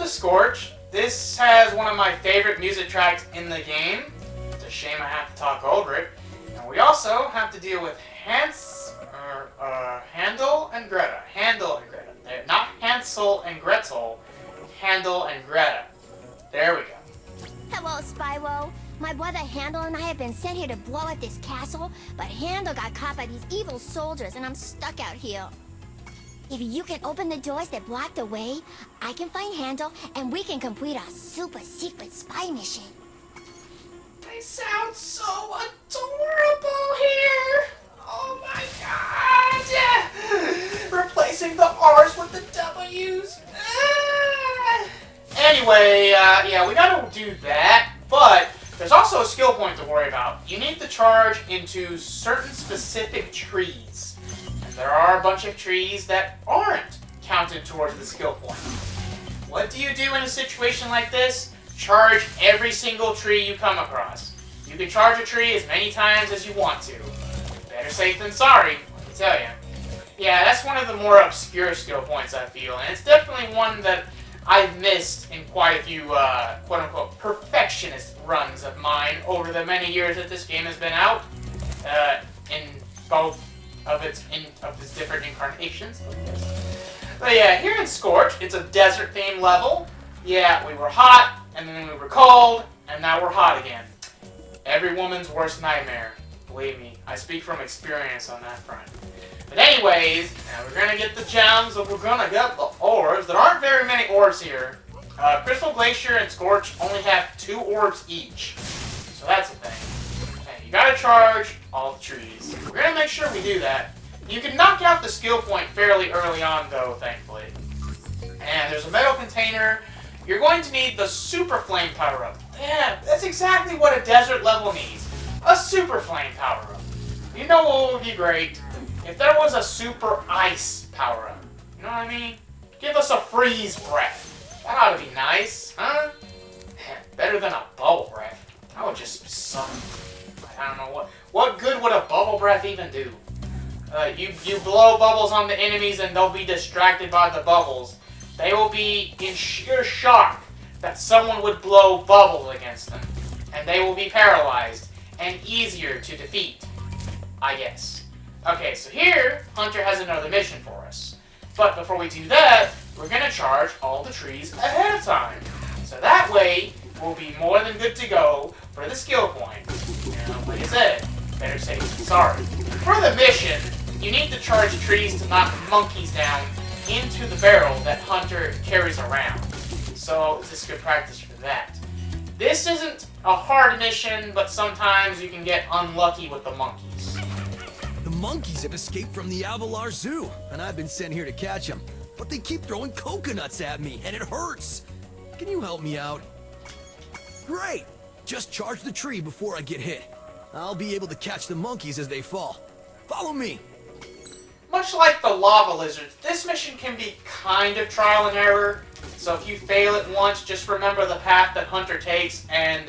to Scorch. This has one of my favorite music tracks in the game. It's a shame I have to talk over it. And we also have to deal with Handel and Greta. Handel and Greta. Not Hansel and Gretel. Handel and Greta. There we go. Hello, Spyro. My brother Handel and I have been sent here to blow up this castle, but Handel got caught by these evil soldiers and I'm stuck out here. If you can open the doors that block the way, I can find Handel and we can complete our super secret spy mission. They sound so adorable here. Oh my god. Replacing the R's with the W's. Anyway, yeah, we gotta do that, but there's also a skill point to worry about. You need to charge into certain specific trees. And there are a bunch of trees that aren't counted towards the skill point. What do you do in a situation like this? Charge every single tree you come across. You can charge a tree as many times as you want to. Better safe than sorry, let me tell you. Yeah, that's one of the more obscure skill points, I feel, and it's definitely one that I've missed in quite a few, quote-unquote, perfectionist runs of mine over the many years that this game has been out, in both of its different incarnations. But yeah, here in Scorch, it's a desert-themed level. Yeah, we were hot, and then we were cold, and now we're hot again. Every woman's worst nightmare. Believe me, I speak from experience on that front. But anyways, now we're gonna get the gems, and we're gonna get the orbs. There aren't very many orbs here. Crystal Glacier and Scorch only have 2 orbs each. So that's the thing. Okay, you gotta charge all the trees. We're gonna make sure we do that. You can knock out the skill point fairly early on, though, thankfully. And there's a metal container. You're going to need the Super Flame power-up. Yeah, that's exactly what a desert level needs. A Super Flame power-up. You know what would be great? If there was a Super Ice power-up. You know what I mean? Give us a Freeze Breath. That ought to be nice, huh? Better than a Bubble Breath. That would just suck. I don't know what good would a Bubble Breath even do? You blow bubbles on the enemies and they'll be distracted by the bubbles. They will be in sheer shock that someone would blow bubbles against them. And they will be paralyzed and easier to defeat, I guess. Okay, so here, Hunter has another mission for us. But before we do that, we're going to charge all the trees ahead of time. So that way, we'll be more than good to go for the skill point. And like I said, better safe than sorry. For the mission, you need to charge trees to knock monkeys down into the barrel that Hunter carries around. So this is good practice for that. This isn't a hard mission, but sometimes you can get unlucky with the monkeys. The monkeys have escaped from the Avalar Zoo, and I've been sent here to catch them. But they keep throwing coconuts at me, and it hurts. Can you help me out? Great! Just charge the tree before I get hit. I'll be able to catch the monkeys as they fall. Follow me! Much like the lava lizards, this mission can be kind of trial and error. So if you fail it once, just remember the path that Hunter takes and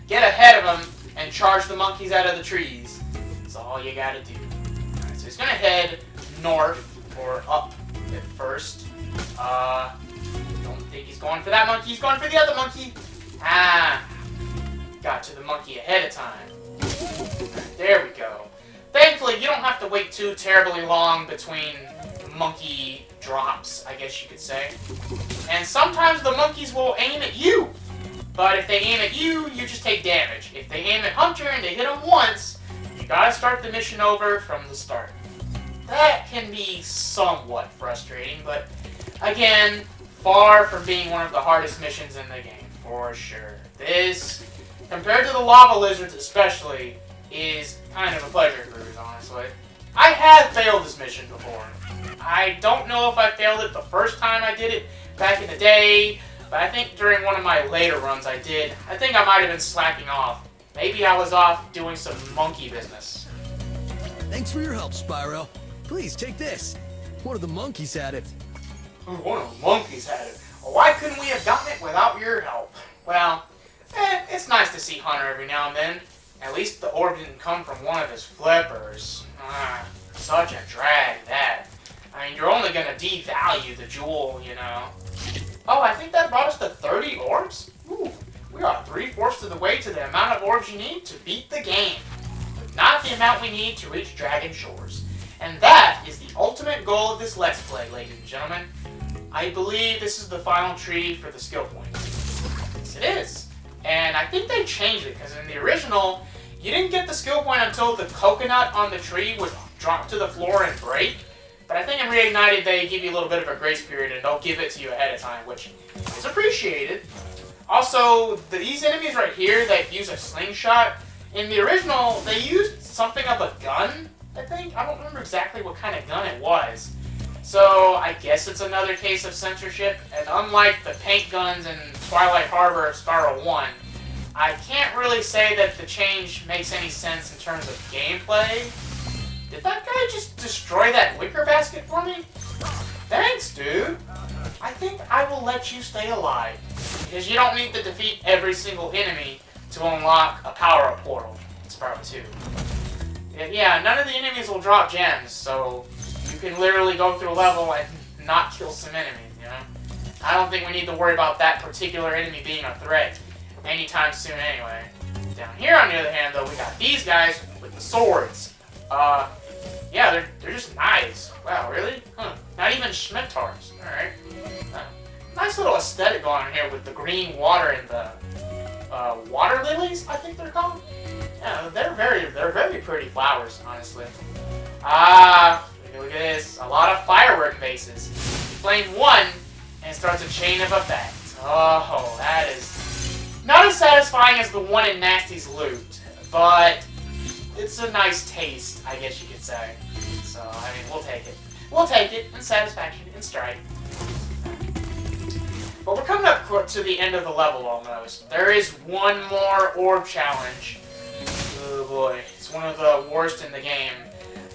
get ahead of him and charge the monkeys out of the trees. That's all you gotta do. Alright, so he's gonna head north or up at first. Don't think he's going for that monkey, he's going for the other monkey. Got to the monkey ahead of time. There we go. Thankfully, you don't have to wait too terribly long between monkey drops, I guess you could say. And sometimes the monkeys will aim at you. But if they aim at you, you just take damage. If they aim at Hunter and they hit him once, you gotta start the mission over from the start. That can be somewhat frustrating, but again, far from being one of the hardest missions in the game, for sure. This, compared to the lava lizards especially, is kind of a pleasure cruise, honestly. I have failed this mission before. I don't know if I failed it the first time I did it back in the day, but I think during one of my later runs I did. I think I might have been slacking off. Maybe I was off doing some monkey business. Thanks for your help, Spyro. Please, take this. One of the monkeys had it. One of the monkeys had it. Well, why couldn't we have gotten it without your help? Well, it's nice to see Hunter every now and then. At least the orb didn't come from one of his flippers. Such a drag, that. I mean, you're only gonna devalue the jewel, you know. Oh, I think that brought us to 30 orbs? Ooh, we are 3/4 of the way to the amount of orbs you need to beat the game. But not the amount we need to reach Dragon Shores. And that is the ultimate goal of this Let's Play, ladies and gentlemen. I believe this is the final tree for the skill points. Yes, it is. And I think they changed it, because in the original, you didn't get the skill point until the coconut on the tree would drop to the floor and break. But I think in Reignited, they give you a little bit of a grace period, and they'll give it to you ahead of time, which is appreciated. Also, these enemies right here that use a slingshot, in the original, they used something of a gun, I think. I don't remember exactly what kind of gun it was. So, I guess it's another case of censorship, and unlike the paint guns in Twilight Harbor of Spyro 1, I can't really say that the change makes any sense in terms of gameplay. Did that guy just destroy that wicker basket for me? Thanks, dude. I think I will let you stay alive, because you don't need to defeat every single enemy to unlock a power-up portal in Spyro 2. Yeah, none of the enemies will drop gems, so you can literally go through a level and not kill some enemies, you know? I don't think we need to worry about that particular enemy being a threat anytime soon anyway. Down here, on the other hand, though, we got these guys with the swords. Yeah, they're just knives. Wow, really? Huh. Not even scimitars. Alright. Nice little aesthetic going on here with the green water and the water lilies, I think they're called. Yeah, they're very pretty flowers, honestly. Look at this. A lot of firework bases. You flame one, and it starts a chain of effect. Oh, that is not as satisfying as the one in Nasty's loot, but it's a nice taste, I guess you could say. So, I mean, we'll take it. We'll take it in satisfaction and stride. But we're coming up to the end of the level almost. There is one more orb challenge. Oh boy, it's one of the worst in the game.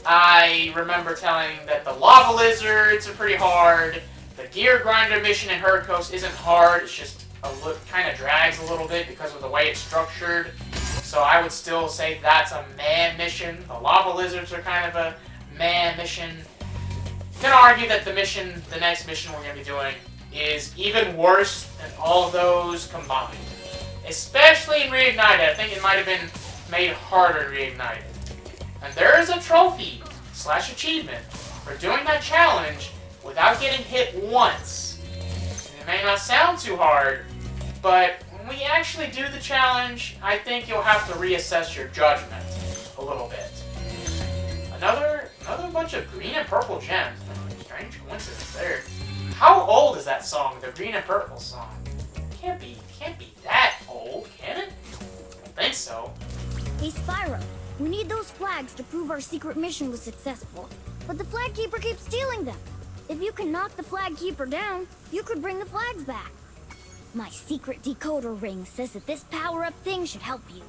I remember telling that the lava lizards are pretty hard. The gear grinder mission in Herd Coast isn't hard. It's just kind of drags a little bit because of the way it's structured. So I would still say that's a meh mission. The lava lizards are kind of a meh mission. I'm gonna argue that the next mission we're gonna be doing is even worse than all those combined. Especially in Reignited. I think it might have been made harder in Reignited. And there is a trophy / achievement for doing that challenge without getting hit once. And it may not sound too hard, but when we actually do the challenge, I think you'll have to reassess your judgment a little bit. Another bunch of green and purple gems. Strange coincidence there. How old is that song, the green and purple song? Can't be that old, can it? I don't think so. Hey, Spyro, we need those flags to prove our secret mission was successful. But the Flag Keeper keeps stealing them. If you can knock the Flag Keeper down, you could bring the flags back. My secret decoder ring says that this power-up thing should help you.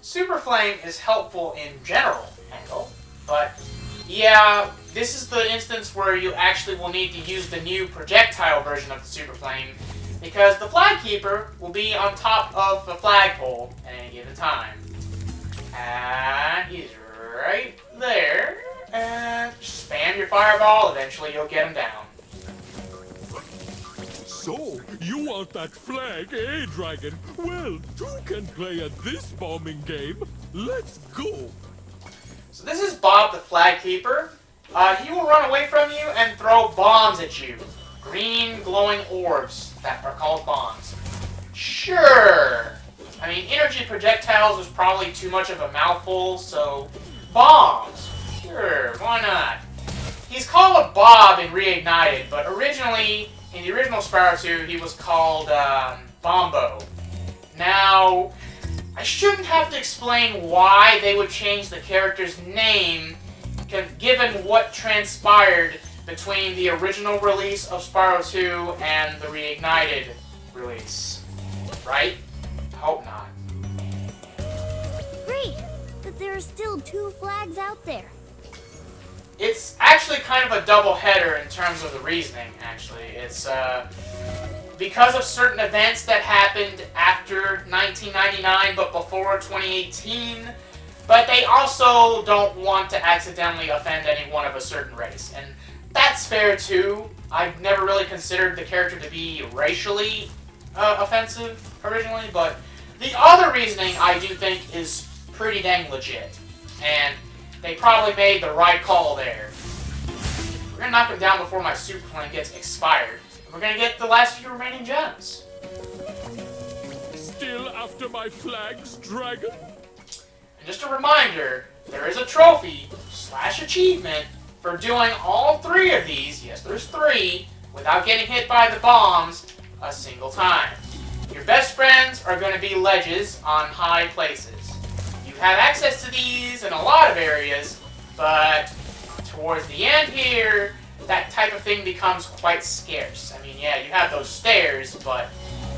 Super Flame is helpful in general, Handle, but yeah, this is the instance where you actually will need to use the new projectile version of the Super Flame, because the Flag Keeper will be on top of the flagpole at any given time. And he's right there, and spam your fireball, eventually you'll get him down. So, you want that flag, eh, Dragon? Well, two can play at this bombing game. Let's go. So this is Bob the Flag Keeper. He will run away from you and throw bombs at you. Green glowing orbs that are called bombs. Sure. I mean, energy projectiles was probably too much of a mouthful, so bombs. Sure, why not? He's called a Bob in Reignited, but originally, in the original Spyro 2, he was called Bombo. Now, I shouldn't have to explain why they would change the character's name, given what transpired between the original release of Spyro 2 and the Reignited release. Right? I hope not. Great, but there are still 2 flags out there. It's actually kind of a double header in terms of the reasoning, actually. It's because of certain events that happened after 1999 but before 2018, but they also don't want to accidentally offend anyone of a certain race. And that's fair too. I've never really considered the character to be racially offensive originally, but the other reasoning I do think is pretty dang legit. And they probably made the right call there. We're gonna knock him down before my super plan gets expired. And we're gonna get the last few remaining gems. Still after my flags, dragon? And just a reminder, there is a trophy / achievement for doing all 3 of these, yes there's 3, without getting hit by the bombs a single time. Your best friends are going to be ledges on high places. You have access to these in a lot of areas, but towards the end here, that type of thing becomes quite scarce. I mean, yeah, you have those stairs, but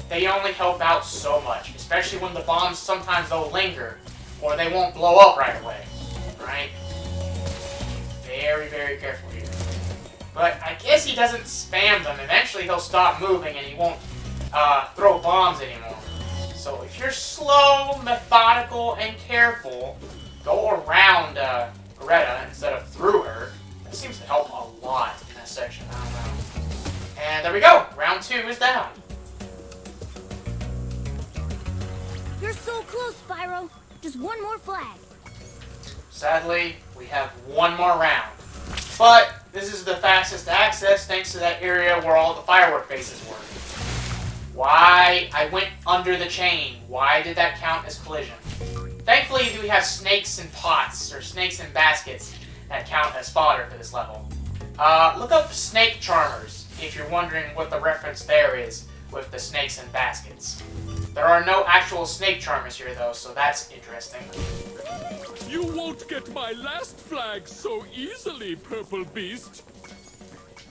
they only help out so much, especially when the bombs sometimes they'll linger, or they won't blow up right away, right? Very, very careful here. But I guess he doesn't spam them. Eventually he'll stop moving and he won't throw bombs anymore. So if you're slow, methodical, and careful, go around Greta instead of through her. That seems to help a lot in that section. I don't know. And there we go. Round 2 is down. You're so close, Spyro. Just one more flag. Sadly, we have one more round. But this is the fastest access thanks to that area where all the firework bases were. Why? I went under the chain. Why did that count as collision? Thankfully, we have snakes in pots, or snakes in baskets, that count as fodder for this level. Look up snake charmers, if you're wondering what the reference there is with the snakes in baskets. There are no actual snake charmers here, though, so that's interesting. You won't get my last flag so easily, Purple Beast.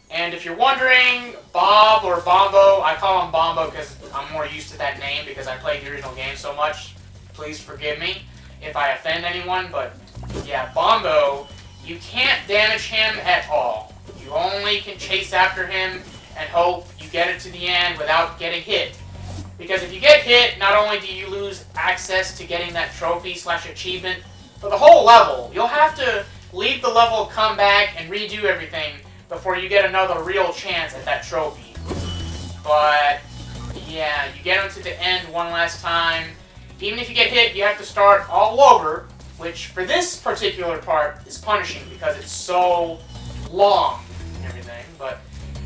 And if you're wondering, Bob or Bombo, I call him Bombo because I'm more used to that name because I played the original game so much. Please forgive me if I offend anyone, but yeah, Bombo, you can't damage him at all. You only can chase after him and hope you get it to the end without getting hit. Because if you get hit, not only do you lose access to getting that trophy / achievement for the whole level, you'll have to leave the level, come back, and redo everything before you get another real chance at that trophy. But yeah, you get them to the end one last time. Even if you get hit, you have to start all over, which for this particular part is punishing because it's so long and everything. But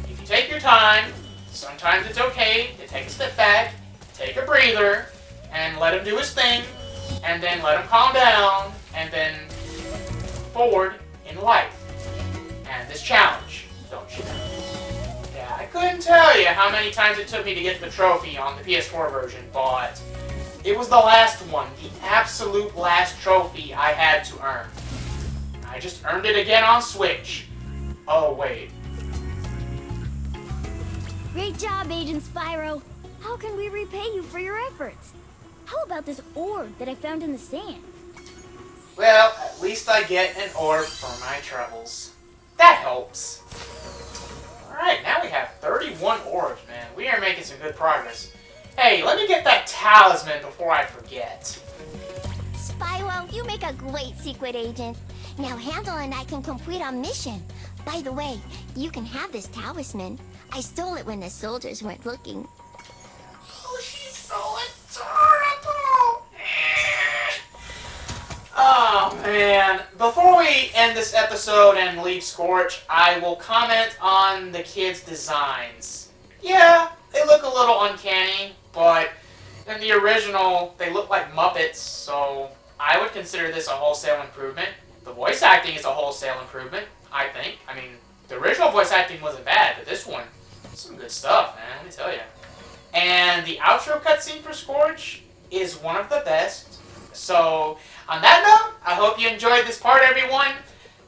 if you take your time, sometimes it's okay to take a step back, take a breather, and let him do his thing, and then let him calm down, and then forward in life. And this challenge, don't you know? Yeah, I couldn't tell you how many times it took me to get the trophy on the PS4 version, but it was the last one, the absolute last trophy I had to earn. I just earned it again on Switch. Oh, wait. Great job, Agent Spyro. How can we repay you for your efforts? How about this orb that I found in the sand? Well, at least I get an orb for my troubles. That helps. Alright, now we have 31 orbs, man. We are making some good progress. Hey, let me get that talisman before I forget. Spyro, you make a great secret agent. Now Handel and I can complete our mission. By the way, you can have this talisman. I stole it when the soldiers weren't looking. Oh, she stole it. Horrible. Oh, man. Before we end this episode and leave Scorch, I will comment on the kids' designs. Yeah, they look a little uncanny, but in the original, they look like Muppets, so I would consider this a wholesale improvement. The voice acting is a wholesale improvement, I think. I mean, the original voice acting wasn't bad, but this one, some good stuff, man, let me tell you. And the outro cutscene for Scorch is one of the best. So, on that note, I hope you enjoyed this part, everyone.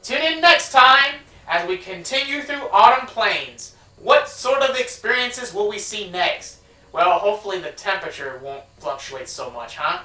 Tune in next time as we continue through Autumn Plains. What sort of experiences will we see next? Well, hopefully the temperature won't fluctuate so much, huh?